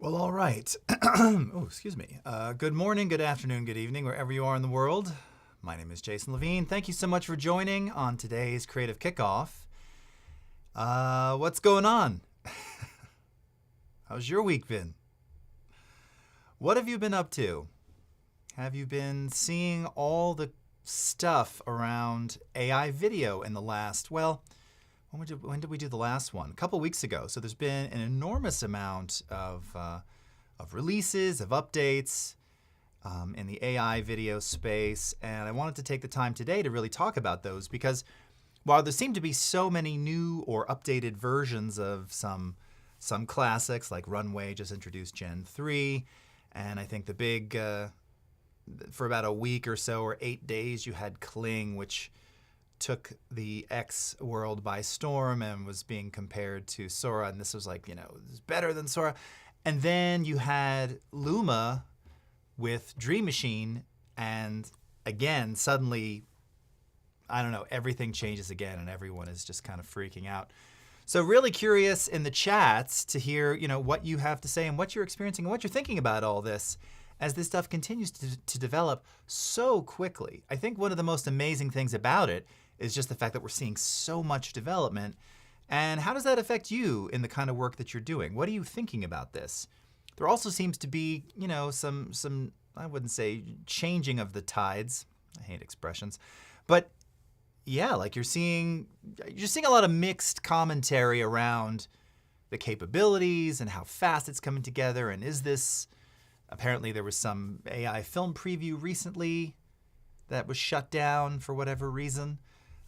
Well, all right. Oh, excuse me. Good morning, good afternoon, good evening, wherever you are in the world. My name is Jason Levine. Thank you so much for joining on today's Creative Kickoff. What's going on? How's your week been? What have you been up to? Have you been seeing all the stuff around AI video in the last, when did we do the last one? A couple weeks ago. So there's been an enormous amount of releases, of updates in the AI video space. And I wanted to take the time today to really talk about those because while there seem to be so many new or updated versions of some classics, like Runway just introduced Gen 3, and I think the big, for about a week or so, or 8 days, you had Kling, which took the X world by storm and was being compared to Sora, and this was like, it's better than Sora. And then you had Luma with Dream Machine, and again, suddenly, I don't know, everything changes again, and everyone is just kind of freaking out. So really curious in the chats to hear, what you have to say and what you're experiencing and what you're thinking about all this as this stuff continues to develop so quickly. I think one of the most amazing things about it is just the fact that we're seeing so much development. And how does that affect you in the kind of work that you're doing? What are you thinking about this? There also seems to be, some I wouldn't say changing of the tides. I hate expressions. But yeah, like you're seeing a lot of mixed commentary around the capabilities and how fast it's coming together. And is this, apparently there was some AI film preview recently that was shut down for whatever reason.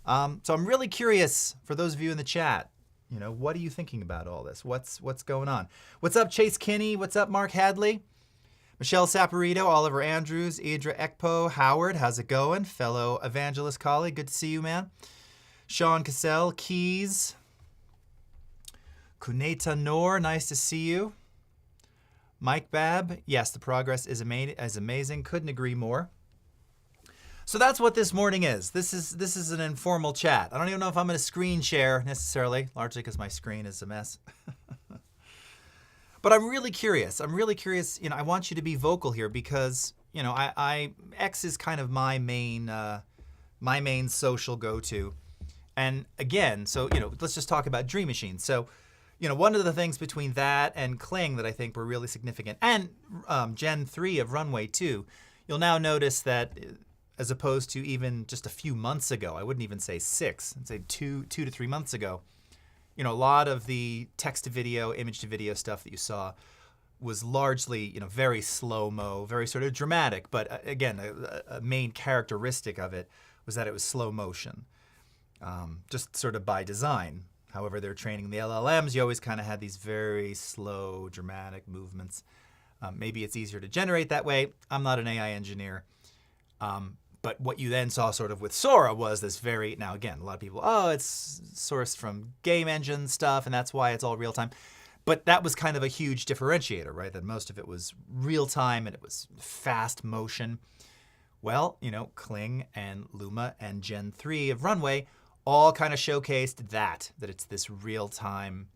So I'm really curious, for those of you in the chat, what are you thinking about all this? What's going on? What's up, Chase Kinney? What's up, Mark Hadley? Michelle Saporito, Oliver Andrews, Idra Ekpo, Howard, how's it going? Fellow evangelist colleague, good to see you, man. Sean Cassell, Keys. Kuneta Noor, nice to see you. Mike Babb, yes, the progress is amazing. Couldn't agree more. So that's what this morning is. This is an informal chat. I don't even know if I'm going to screen share necessarily, largely because my screen is a mess. But I'm really curious. I want you to be vocal here because, X is kind of my main social go-to. And again, so, let's just talk about Dream Machine. So, one of the things between that and Kling that I think were really significant, and Gen 3 of Runway 2, you'll now notice that as opposed to even just a few months ago, I wouldn't even say 6, I'd say 2 to 3 months ago, a lot of the text to video, image to video stuff that you saw was largely, very slow-mo, very sort of dramatic. But again, a main characteristic of it was that it was slow motion, just sort of by design. However, they're training the LLMs. You always kind of had these very slow, dramatic movements. Maybe it's easier to generate that way. I'm not an AI engineer. But what you then saw sort of with Sora was this now again, a lot of people, it's sourced from game engine stuff, and that's why it's all real time. But that was kind of a huge differentiator, right? That most of it was real time and it was fast motion. Well, Kling and Luma and Gen 3 of Runway all kind of showcased that it's this real time,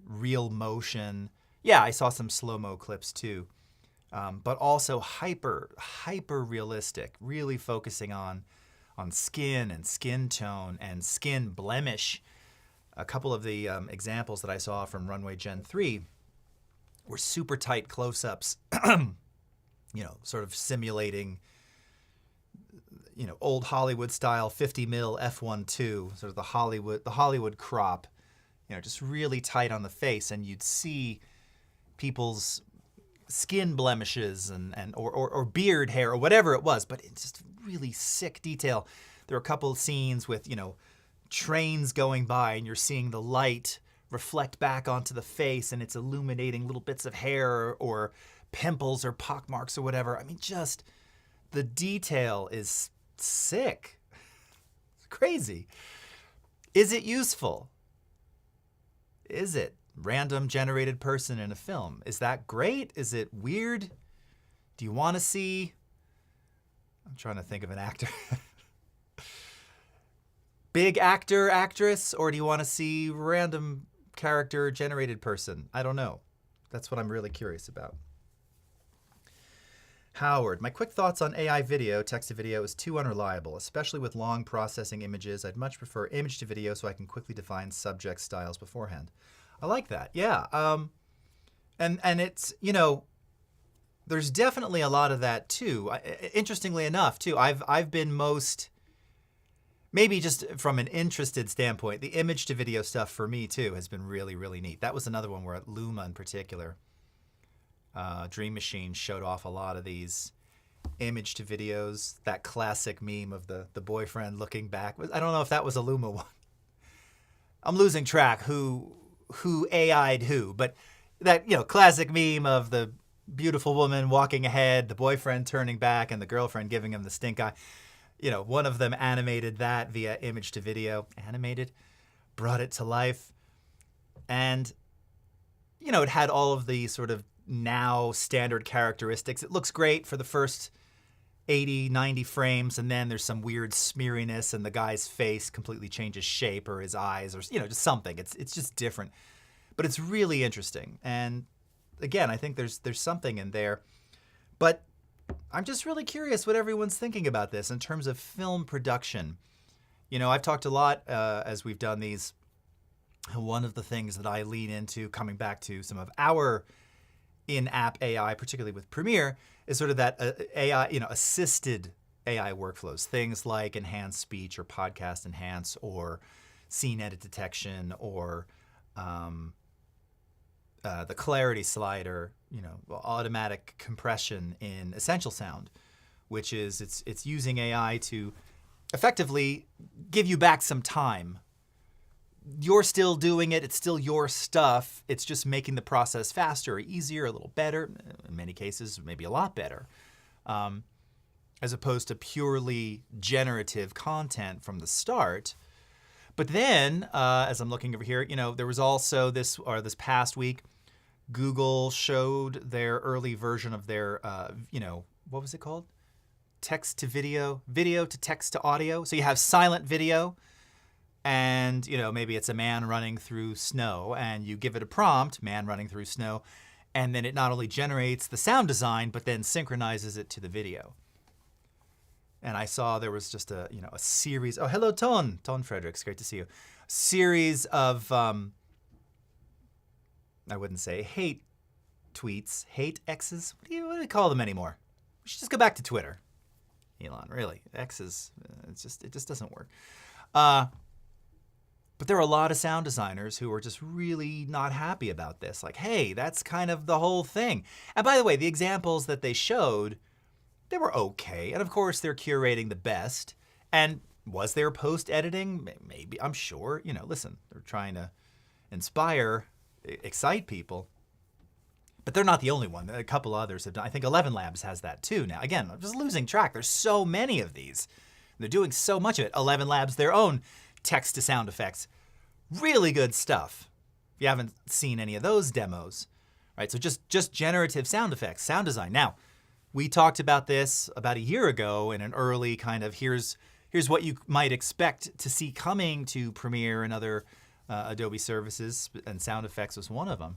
real motion. Yeah, I saw some slow-mo clips too. But also hyper realistic, really focusing on skin and skin tone and skin blemish. A couple of the examples that I saw from Runway Gen 3 were super tight close-ups, sort of simulating, old Hollywood style 50 mil f1.2, sort of the Hollywood crop, just really tight on the face, and you'd see people's skin blemishes or beard hair or whatever it was, but it's just really sick detail. There are a couple of scenes with, trains going by and you're seeing the light reflect back onto the face and it's illuminating little bits of hair or pimples or pockmarks or whatever. I mean, just the detail is sick. It's crazy. Is it useful? Is it? Random generated person in a film. Is that great? Is it weird? Do you want to see? I'm trying to think of an actor. Big actor, actress, or do you want to see random character generated person? I don't know. That's what I'm really curious about. Howard, my quick thoughts on AI video, text to video, is too unreliable, especially with long processing images. I'd much prefer image to video so I can quickly define subject styles beforehand. I like that. Yeah. And it's, there's definitely a lot of that too. Interestingly enough, too, I've been most, maybe just from an interested standpoint, the image to video stuff for me too has been really, really neat. That was another one where Luma in particular, Dream Machine showed off a lot of these image to videos. That classic meme of the boyfriend looking back. I don't know if that was a Luma one. I'm losing track who AI'd who, but that, classic meme of the beautiful woman walking ahead, the boyfriend turning back, and the girlfriend giving him the stink eye. One of them animated that via image to video. Animated, brought it to life. And, it had all of the sort of now standard characteristics. It looks great for the first 80, 90 frames, and then there's some weird smeariness, and the guy's face completely changes shape, or his eyes, or, just something. It's just different. But it's really interesting. And again, I think there's something in there. But I'm just really curious what everyone's thinking about this in terms of film production. I've talked a lot as we've done these. One of the things that I lean into, coming back to some of our in-app AI, particularly with Premiere, is sort of that AI, assisted AI workflows. Things like enhanced speech or podcast enhance or scene edit detection or the clarity slider, automatic compression in Essential Sound, which is it's using AI to effectively give you back some time. You're still doing it. It's still your stuff. It's just making the process faster or easier, a little better, in many cases, maybe a lot better, as opposed to purely generative content from the start. But then, as I'm looking over here, there was also this past week, Google showed their early version of their, what was it called? Text to video, video to text to audio. So you have silent video, and, maybe it's a man running through snow, and you give it a prompt, man running through snow, and then it not only generates the sound design, but then synchronizes it to the video. And I saw there was just a series. Oh, hello, Ton Fredericks, great to see you. Series of, I wouldn't say hate tweets, hate X's. What do you call them anymore? We should just go back to Twitter. Elon, really, X's, it just doesn't work. But there are a lot of sound designers who are just really not happy about this. Like, hey, that's kind of the whole thing. And by the way, the examples that they showed, they were okay. And of course, they're curating the best. And was there post-editing? Maybe, I'm sure. Listen, they're trying to inspire, excite people. But they're not the only one. A couple others have done. I think 11 Labs has that too now. Again, I'm just losing track. There's so many of these. They're doing so much of it. 11 Labs, their own text to sound effects. Really good stuff. If you haven't seen any of those demos, right? So just generative sound effects, sound design. Now, we talked about this about a year ago in an early kind of here's what you might expect to see coming to Premiere and other Adobe services, and sound effects was one of them.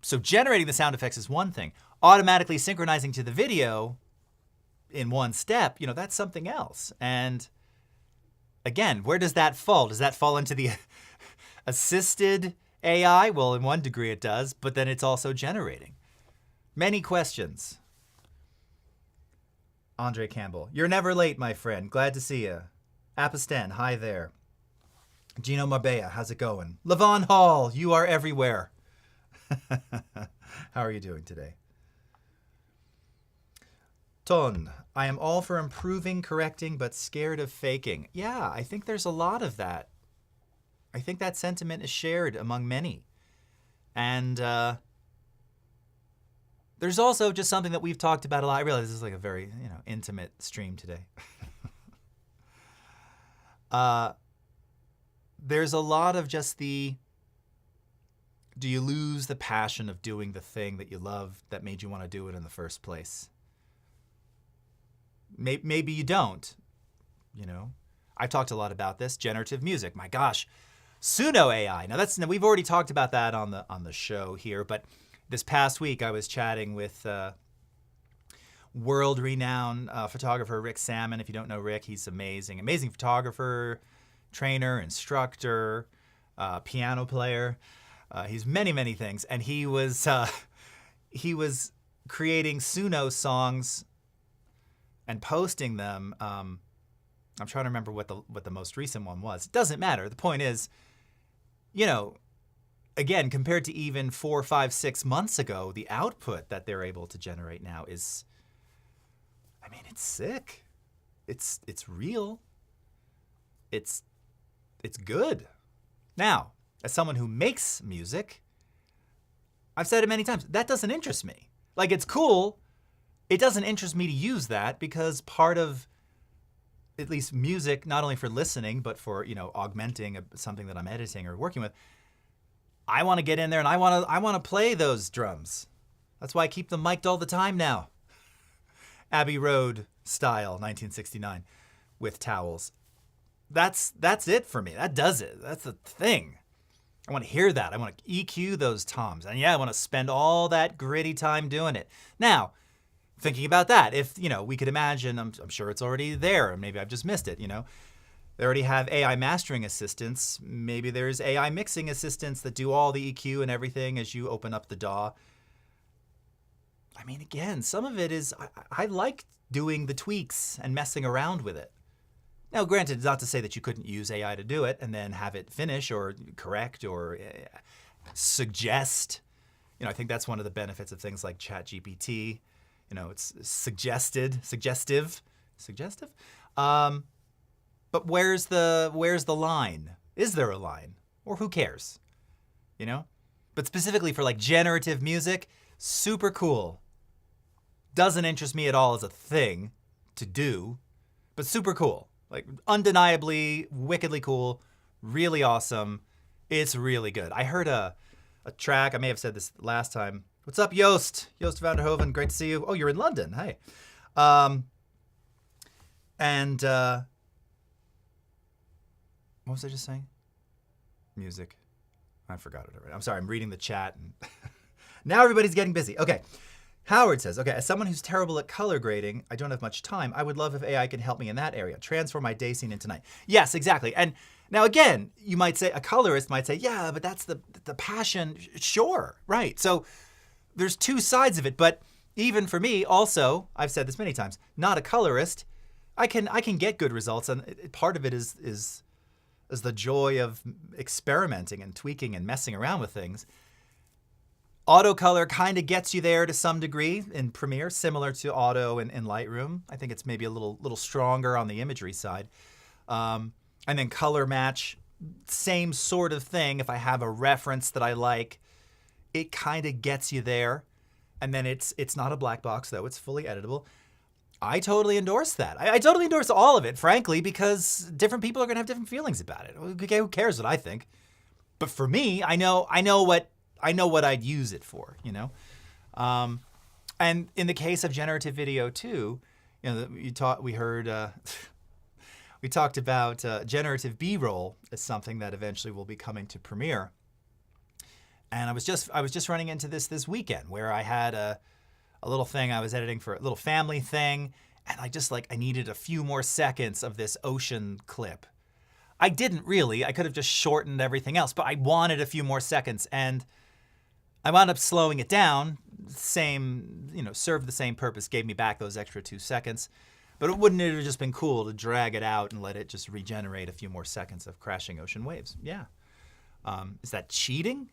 So generating the sound effects is one thing. Automatically synchronizing to the video in one step, that's something else. And again, where does that fall? Does that fall into the assisted AI? Well, in one degree it does, but then it's also generating. Many questions. Andre Campbell, you're never late, my friend. Glad to see you. Apostan, hi there. Gino Marbella, how's it going? Levon Hall, you are everywhere. How are you doing today? Ton, I am all for improving, correcting, but scared of faking. Yeah, I think there's a lot of that. I think that sentiment is shared among many. And there's also just something that we've talked about a lot. I realize this is like a very, intimate stream today. There's a lot of just do you lose the passion of doing the thing that you love that made you want to do it in the first place? Maybe you don't, I've talked a lot about this. Generative music. My gosh, Suno AI. Now we've already talked about that on the show here, but this past week I was chatting with world-renowned photographer Rick Salmon. If you don't know Rick, he's amazing photographer, trainer, instructor, piano player. He's many, many things, and he was creating Suno songs and posting them. I'm trying to remember what the most recent one was. It doesn't matter. The point is, again, compared to even 4, 5, 6 months ago, the output that they're able to generate now is, it's sick. It's real. It's good. Now, as someone who makes music, I've said it many times, that doesn't interest me. Like, it's cool. It doesn't interest me to use that because part of, at least music, not only for listening, but for, augmenting something that I'm editing or working with, I want to get in there and I want to play those drums. That's why I keep them mic'd all the time now. Abbey Road style, 1969, with towels. That's it for me. That does it. That's the thing. I want to hear that. I want to EQ those toms. And yeah, I want to spend all that gritty time doing it. Now, thinking about that, if, we could imagine, I'm sure it's already there, and maybe I've just missed it, They already have AI mastering assistants. Maybe there's AI mixing assistants that do all the EQ and everything as you open up the DAW. Again, some of it is, I like doing the tweaks and messing around with it. Now, granted, it's not to say that you couldn't use AI to do it and then have it finish or correct or suggest. I think that's one of the benefits of things like ChatGPT. It's suggestive. But where's the line? Is there a line? Or who cares? But specifically for like generative music, super cool. Doesn't interest me at all as a thing to do, but super cool. Like undeniably, wickedly cool, really awesome. It's really good. I heard a track, I may have said this last time. What's up, Joost? Joost van der Hoven, great to see you. Oh, you're in London, hey. What was I just saying? Music. I forgot it already. I'm sorry, I'm reading the chat. And now everybody's getting busy. Okay. Howard says, okay, as someone who's terrible at color grading, I don't have much time. I would love if AI could help me in that area. Transform my day scene into night. Yes, exactly. And now again, you might say, a colorist might say, yeah, but that's the passion. Sure, right. So there's two sides of it. But even for me, also, I've said this many times, not a colorist, I can get good results. And part of it is the joy of experimenting and tweaking and messing around with things. Autocolor kind of gets you there to some degree in Premiere, similar to Auto in Lightroom. I think it's maybe a little stronger on the imagery side. And then color match, same sort of thing. If I have a reference that I like, it kind of gets you there. And then it's not a black box, though. It's fully editable. I totally endorse that. I totally endorse all of it, frankly, because different people are going to have different feelings about it. Okay, who cares what I think? But for me, I know what I'd use it for, And in the case of generative video too, we talked about generative B-roll as something that eventually will be coming to Premiere. And I was just running into this weekend where I had a little thing I was editing for a little family thing, and I needed a few more seconds of this ocean clip. I didn't really. I could have just shortened everything else, but I wanted a few more seconds, and I wound up slowing it down. Served the same purpose, gave me back those extra 2 seconds. But wouldn't it have just been cool to drag it out and let it just regenerate a few more seconds of crashing ocean waves? Yeah. Is that cheating?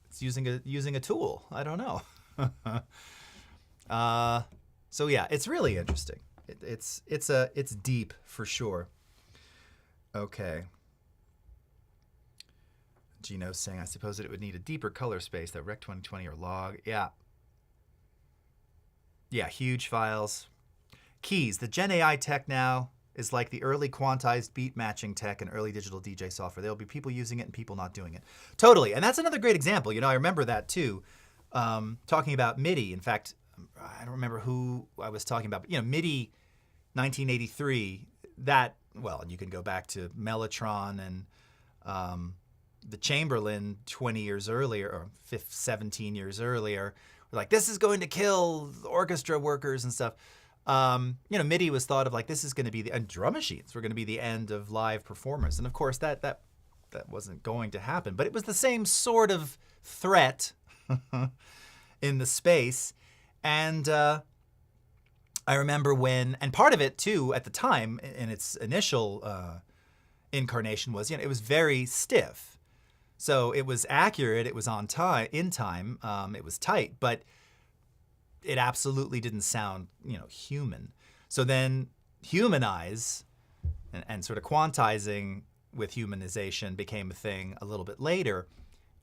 It's using a tool. I don't know. So yeah, it's really interesting. It's deep for sure. Okay. Gino's saying, I suppose that it would need a deeper color space, that Rec 2020 or log. Yeah. Yeah, huge files. Keys. The Gen AI tech now is like the early quantized beat matching tech and early digital DJ software. There'll be people using it and people not doing it. Totally. And that's another great example. I remember that too. Talking about MIDI. In fact, I don't remember who I was talking about, but MIDI 1983, that well, you can go back to Mellotron and the Chamberlain 20 years earlier, or 17 years earlier, were like, this is going to kill orchestra workers and stuff. MIDI was thought of like, this is going to be and drum machines were going to be the end of live performers. And of course that wasn't going to happen, but it was the same sort of threat in the space. And I remember when, and part of it too, at the time in its initial incarnation was, it was very stiff. So it was accurate, it was on time, in time, it was tight, but it absolutely didn't sound, human. So then humanize and sort of quantizing with humanization became a thing a little bit later.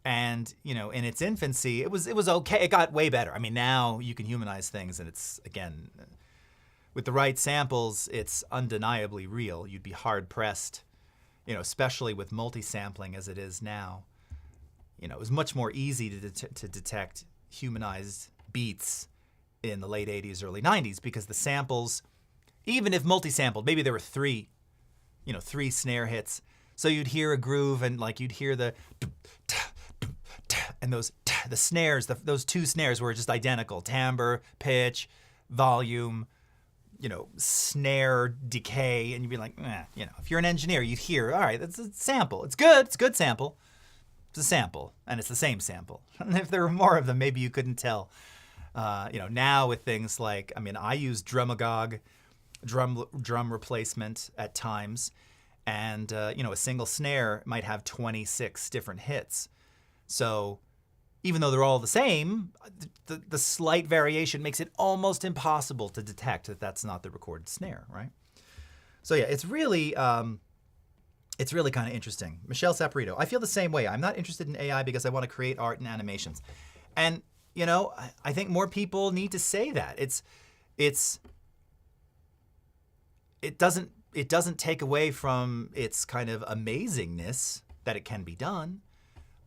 And, in its infancy, it was okay. It got way better. I mean, now you can humanize things and it's, again, with the right samples, it's undeniably real. You'd be hard pressed, especially with multi-sampling as it is now. It was much more easy to detect humanized beats in the late 80s, early 90s, because the samples, even if multi-sampled, maybe there were three snare hits. So you'd hear a groove and like you'd hear the, and the snares, those two snares were just identical. Timbre, pitch, volume, snare decay, and you'd be like, if you're an engineer, you'd hear, all right, that's a sample. It's good. It's a good sample. It's a sample, and it's the same sample. And if there were more of them, maybe you couldn't tell. Now with things like, I use Drumagog, drum replacement at times, and a single snare might have 26 different hits. So even though they're all the same, the slight variation makes it almost impossible to detect that that's not the recorded snare, right? So yeah, it's really kind of interesting. Michelle Saporito, I feel the same way. I'm not interested in AI because I want to create art and animations. And, I think more people need to say that. It doesn't take away from its kind of amazingness that it can be done.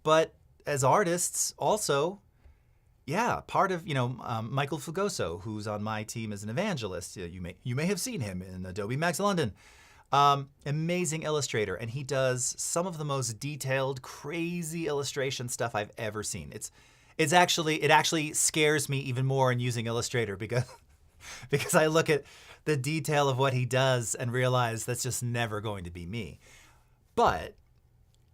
But as artists also, part of, Michael Fugoso, who's on my team as an evangelist, you may have seen him in Adobe Max London. Amazing illustrator, and he does some of the most detailed, crazy illustration stuff I've ever seen. It actually scares me even more in using Illustrator because I look at the detail of what he does and realize that's just never going to be me. But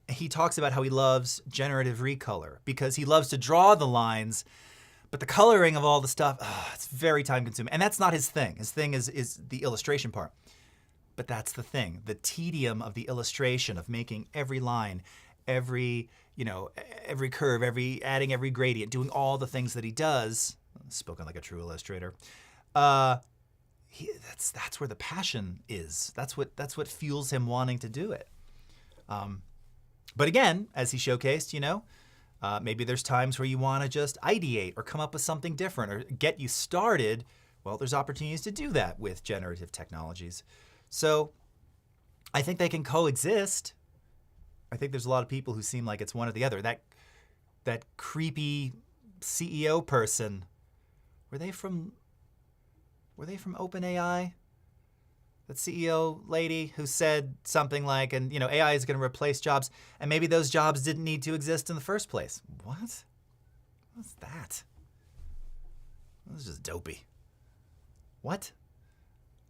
he talks about how he loves generative recolor because he loves to draw the lines, but the coloring of all the stuff, it's very time consuming. And that's not his thing. His thing is the illustration part. But that's the thing, the tedium of the illustration, of making every line, every curve, adding every gradient, doing all the things that he does, spoken like a true illustrator, that's where the passion is. That's what fuels him wanting to do it. But again, as he showcased, maybe there's times where you want to just ideate or come up with something different or get you started. Well, there's opportunities to do that with generative technologies. So I think they can coexist. I think there's a lot of people who seem like it's one or the other. That creepy CEO person, were they from OpenAI? That CEO lady who said something like, and AI is going to replace jobs, and maybe those jobs didn't need to exist in the first place. What? What's that? That's just dopey. What?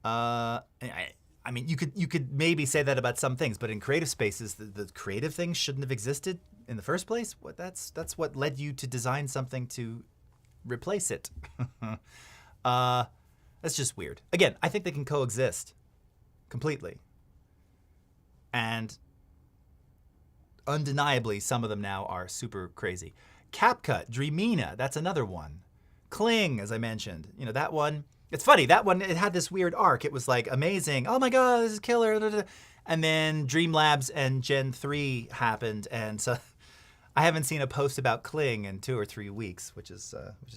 You could maybe say that about some things, but in creative spaces, the creative things shouldn't have existed in the first place. That's what led you to design something to replace it. That's just weird. Again, I think they can coexist completely. And undeniably, some of them now are super crazy. CapCut, Dreamina, that's another one. Kling, as I mentioned, that one. It's funny, that one, it had this weird arc. It was like amazing. Oh my God, this is killer. And then Dreamlabs and Gen 3 happened. And so I haven't seen a post about Kling in 2 or 3 weeks, which is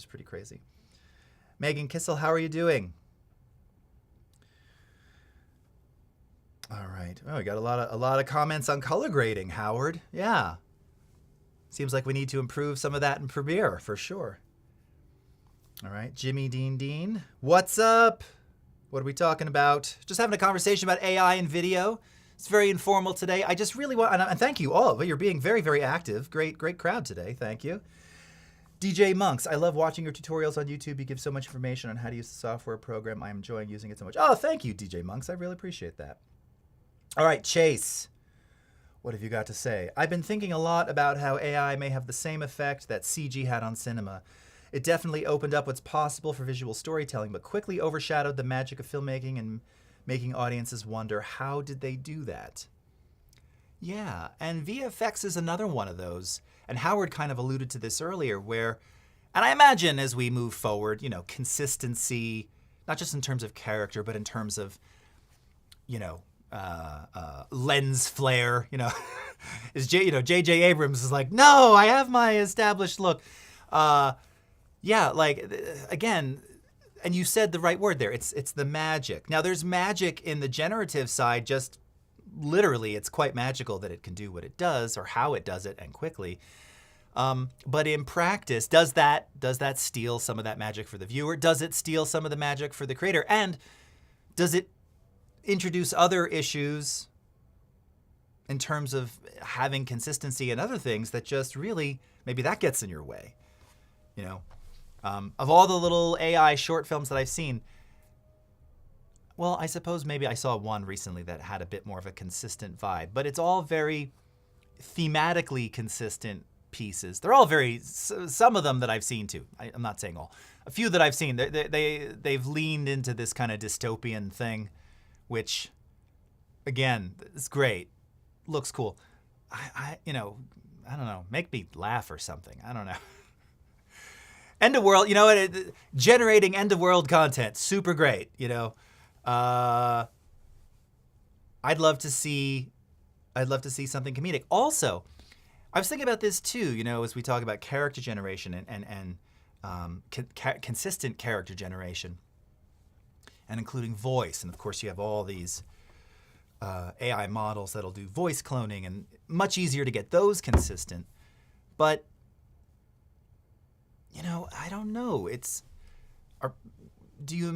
pretty crazy. Megan Kissel, how are you doing? All right. Oh, we got a lot of comments on color grading, Howard. Yeah. Seems like we need to improve some of that in Premiere, for sure. All right, Jimmy Dean, what's up? What are we talking about? Just having a conversation about AI and video. It's very informal today. I just really want, and thank you all. You're being very, very active. Great crowd today. Thank you. DJ Monks, I love watching your tutorials on YouTube. You give so much information on how to use the software program. I'm enjoying using it so much. Oh, thank you, DJ Monks. I really appreciate that. All right, Chase. What have you got to say? I've been thinking a lot about how AI may have the same effect that CG had on cinema. It definitely opened up what's possible for visual storytelling, but quickly overshadowed the magic of filmmaking and making audiences wonder, how did they do that? Yeah, and VFX is another one of those. And Howard kind of alluded to this earlier where, and I imagine as we move forward, consistency, not just in terms of character, but in terms of, lens flare, is J.J. Abrams is like, no, I have my established look. Again, and you said the right word there. It's the magic. Now, there's magic in the generative side. Just literally, it's quite magical that it can do what it does or how it does it and quickly. But in practice, does that steal some of that magic for the viewer? Does it steal some of the magic for the creator? And does it introduce other issues in terms of having consistency and other things that just really, maybe that gets in your way? Of all the little AI short films that I've seen, well, I suppose maybe I saw one recently that had a bit more of a consistent vibe, but it's all very thematically consistent pieces. They're all some of them that I've seen too. I'm not saying all. A few that I've seen, they've leaned into this kind of dystopian thing, which, again, is great. Looks cool. I don't know, make me laugh or something. I don't know. End of world, generating end of world content, super great, I'd love to see something comedic. Also, I was thinking about this too, as we talk about character generation and consistent character generation, and including voice. And of course, you have all these AI models that'll do voice cloning, and much easier to get those consistent. But I don't know. Do you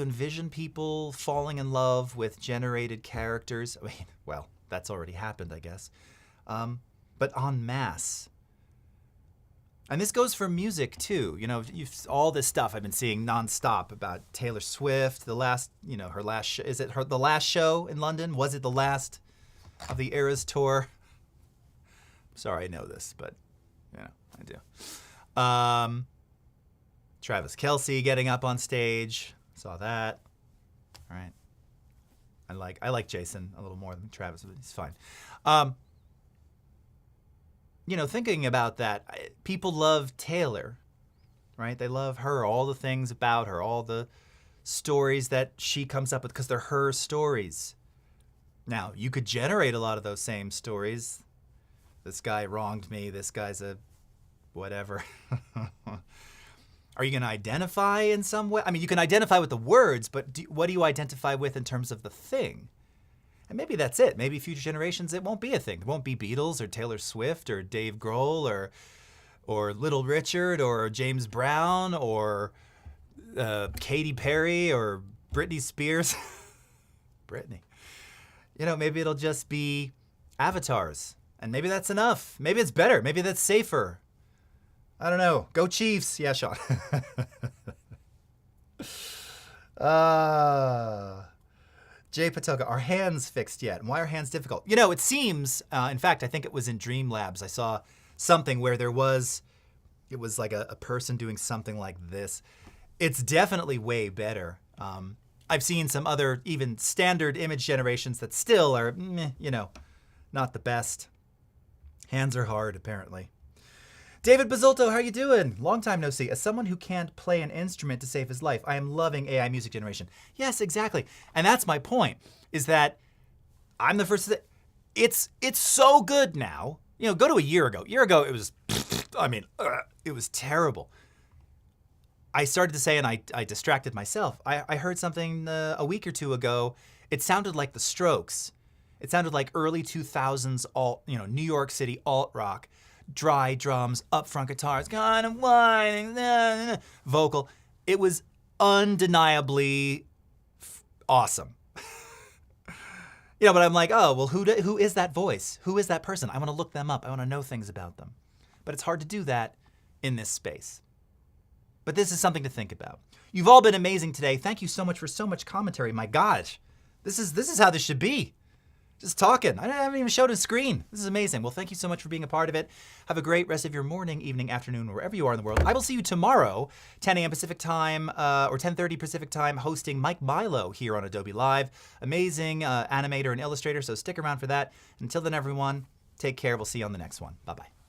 envision people falling in love with generated characters? I mean, well, that's already happened, I guess. But en masse. And this goes for music too. All this stuff I've been seeing nonstop about Taylor Swift, the last, her last is it the last show in London? Was it the last of the Eras tour? Sorry, I know this, but I do. Travis Kelce getting up on stage. Saw that. All right. I like Jason a little more than Travis, but he's fine. Thinking about that, people love Taylor, right? They love her, all the things about her, all the stories that she comes up with because they're her stories. Now, you could generate a lot of those same stories. This guy wronged me. This guy's a whatever. Are you going to identify in some way? I mean, you can identify with the words, but what do you identify with in terms of the thing? And maybe that's it. Maybe future generations, it won't be a thing. It won't be Beatles or Taylor Swift or Dave Grohl or Little Richard or James Brown or Katy Perry or Britney Spears. Britney. Maybe it'll just be avatars. And maybe that's enough. Maybe it's better. Maybe that's safer. I don't know. Go Chiefs. Yeah, Sean. Jay Patoka, are hands fixed yet? And why are hands difficult? It seems, in fact, I think it was in Dream Labs. I saw something where it was like a person doing something like this. It's definitely way better. I've seen some other even standard image generations that still are, not the best. Hands are hard, apparently. David Bazzolto, how are you doing? Long time no see. As someone who can't play an instrument to save his life, I am loving AI music generation. Yes, exactly. And that's my point, is that I'm the first to say, it's so good now. Go to a year ago. A year ago, it was, it was terrible. I started to say, and I distracted myself, I heard something a week or two ago. It sounded like the Strokes. It sounded like early 2000s New York City alt rock. Dry drums, upfront guitars, kind of whining, vocal. It was undeniably awesome. But I'm like, oh, well, who is that voice? Who is that person? I want to look them up. I want to know things about them. But it's hard to do that in this space. But this is something to think about. You've all been amazing today. Thank you so much for so much commentary. My gosh, this is how this should be. Just talking. I haven't even showed a screen. This is amazing. Well, thank you so much for being a part of it. Have a great rest of your morning, evening, afternoon, wherever you are in the world. I will see you tomorrow, 10 a.m. Pacific time or 10:30 Pacific time, hosting Mike Milo here on Adobe Live. Amazing animator and illustrator, so stick around for that. Until then, everyone, take care. We'll see you on the next one. Bye-bye.